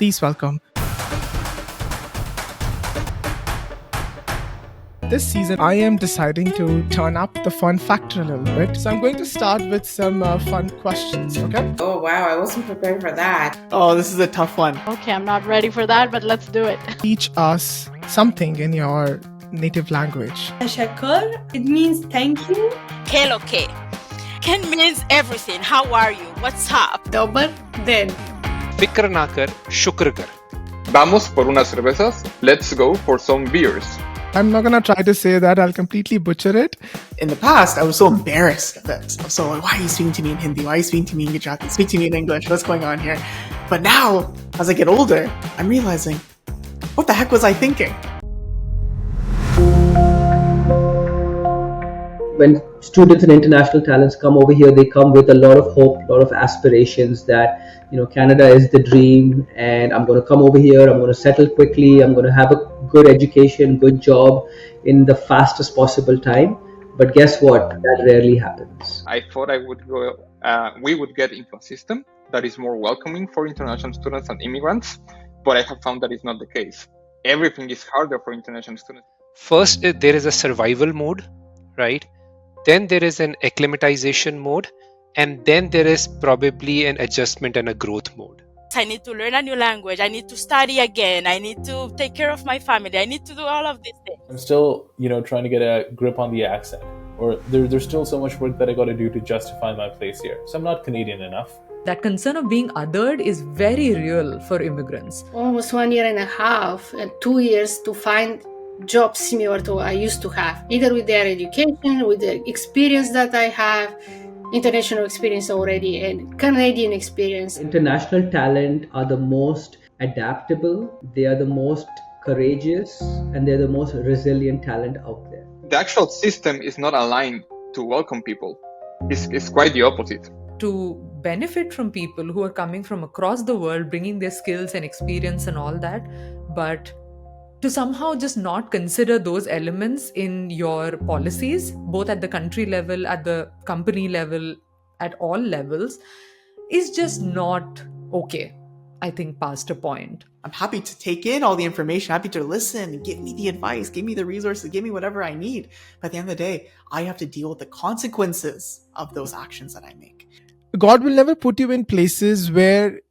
Please welcome. This season, I am deciding to turn up the fun factor a little bit. So I'm going to start with some fun questions, okay? Oh, wow. I wasn't prepared for that. Oh, this is a tough one. Okay, I'm not ready for that, but let's do it. Teach us something in your native language. Shakar, it means thank you. Kel okay. Ken means everything. How are you? What's up? Dobar den. Fikr na kar, shukr kar. Vamos por unas cervezas. Let's go for some beers. I'm not going to try to say that. I'll completely butcher it. In the past, I was so embarrassed of it. I was so like, why are you speaking to me in Hindi? Why are you speaking to me in Gujarati? Speak to me in English. What's going on here? But now, as I get older, I'm realizing, what the heck was I thinking? When students and international talents come over here, they come with a lot of hope, a lot of aspirations that, Canada is the dream and I'm going to come over here, I'm going to settle quickly, I'm going to have a good education, good job in the fastest possible time. But guess what? That rarely happens. I thought we would get into a system that is more welcoming for international students and immigrants, but I have found that is not the case. Everything is harder for international students. First, there is a survival mode, right? Then there is an acclimatization mode, and then there is probably an adjustment and a growth mode. I need to learn a new language. I need to study again. I need to take care of my family. I need to do all of these things. I'm still, trying to get a grip on the accent. Or there's still so much work that I got to do to justify my place here. So I'm not Canadian enough. That concern of being othered is very real for immigrants. Almost 1.5 years and 2 years to find jobs similar to what I used to have, either with their education, with the experience that I have, international experience already, and Canadian experience. International talent are the most adaptable, they are the most courageous, and they're the most resilient talent out there. The actual system is not aligned to welcome people. It's quite the opposite. To benefit from people who are coming from across the world, bringing their skills and experience and all that, but to somehow just not consider those elements in your policies, both at the country level, at the company level, at all levels, is just not okay, I think, past a point. I'm happy to take in all the information, happy to listen, give me the advice, give me the resources, give me whatever I need. But at the end of the day, I have to deal with the consequences of those actions that I make. God will never put you in places where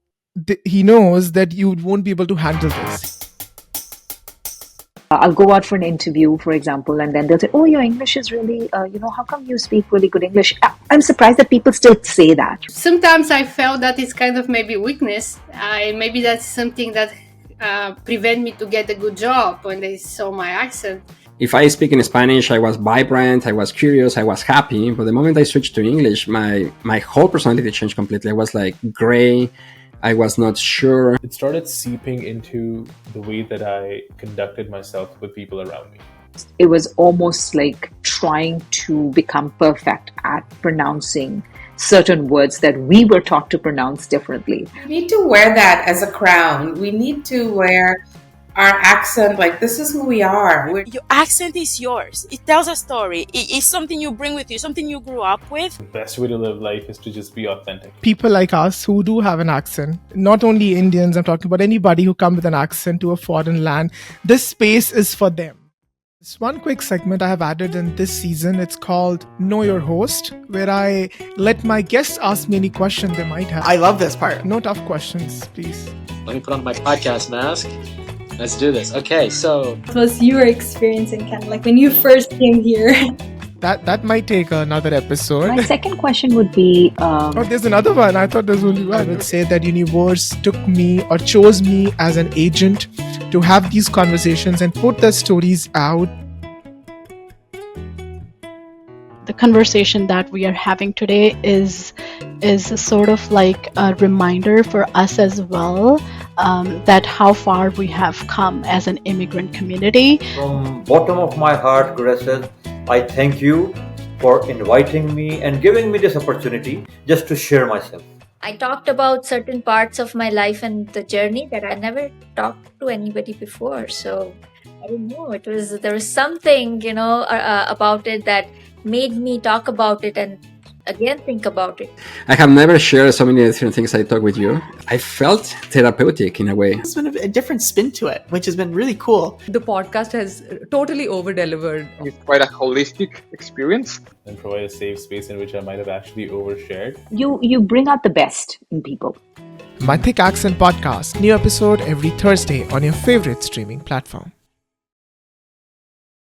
He knows that you won't be able to handle this. I'll go out for an interview, for example, and then they'll say, oh, your English is really, how come you speak really good English? I'm surprised that people still say that. Sometimes I felt that it's kind of maybe weakness. Maybe that's something that prevent me to get a good job when they saw my accent. If I speak in Spanish, I was vibrant, I was curious, I was happy. But the moment I switched to English, my whole personality changed completely. I was like gray. I was not sure. It started seeping into the way that I conducted myself with people around me. It was almost like trying to become perfect at pronouncing certain words that we were taught to pronounce differently. We need to wear that as a crown. We need to wear our accent, like this is who we are. Your accent is yours. It tells a story. It's something you bring with you, something you grew up with. The best way to live life is to just be authentic. People like us who do have an accent, not only Indians, I'm talking about anybody who come with an accent to a foreign land, this space is for them. This one quick segment I have added in this season, it's called Know Your Host, where I let my guests ask me any question they might have. I love this part. No tough questions, please. Let me put on my podcast mask. Let's do this. Okay, so what was your experience in Canada, like when you first came here? That might take another episode. My second question would be... Oh, there's another one. I thought there's only one. I would say that Universe took me or chose me as an agent to have these conversations and put the stories out. The conversation that we are having today is sort of like a reminder for us as well, that how far we have come as an immigrant community. From bottom of my heart, Graces, I thank you for inviting me and giving me this opportunity just to share myself. I talked about certain parts of my life and the journey that I never talked to anybody before. So I don't know, there was something, about it that made me talk about it and again think about it. I have never shared so many different things I talk with you. I felt therapeutic in a way. It's been a different spin to it, which has been really cool. The podcast has totally over-delivered. It's quite a holistic experience. And provide a safe space in which I might have actually overshared. You bring out the best in people. My Thick Accent Podcast, new episode every Thursday on your favorite streaming platform.